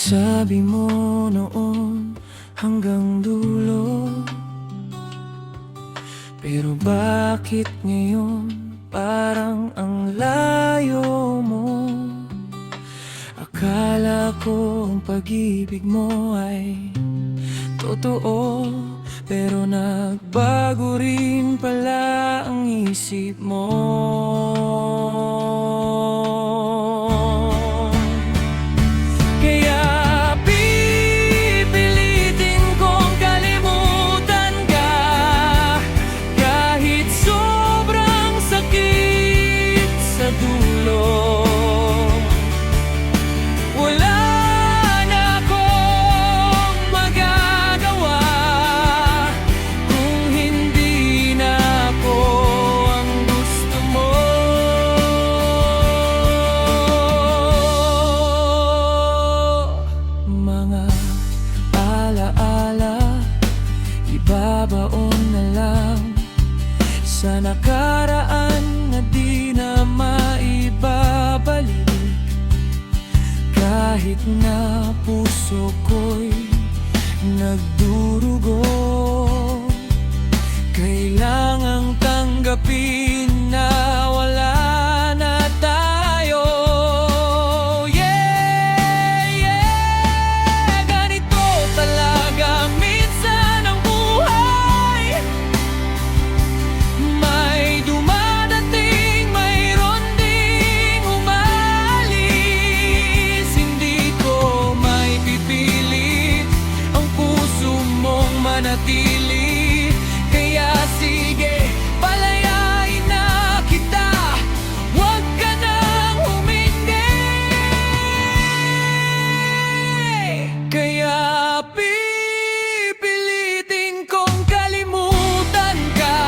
Sabi mo noon hanggang dulo, pero bakit ngayon parang ang layo mo? Akala ko ang pag-ibig mo ay totoo, pero nagbago rin pala ang isip mo. Babaon na lang sa nakaraan na di na maibabalik. Kahit na puso ko'y nagdurugo, kailangang tanggapin na wala na tayo. Ganito talaga minsan ang buhay. May dumadating, mayroon ding umalis. Hindi ko may pipilit ang puso mong manatili. Kaya sige, palayain na kita, huwag ka nang humindi. Kaya pipilitin kong kalimutan ka,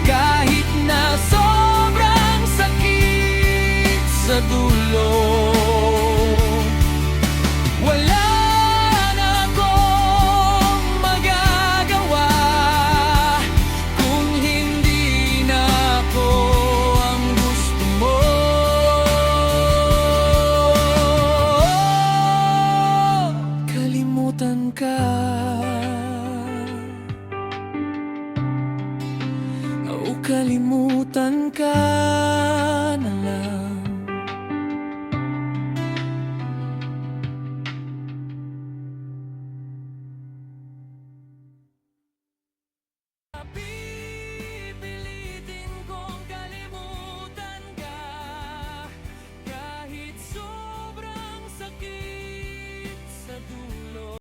kahit na sobrang sakit sa dulo.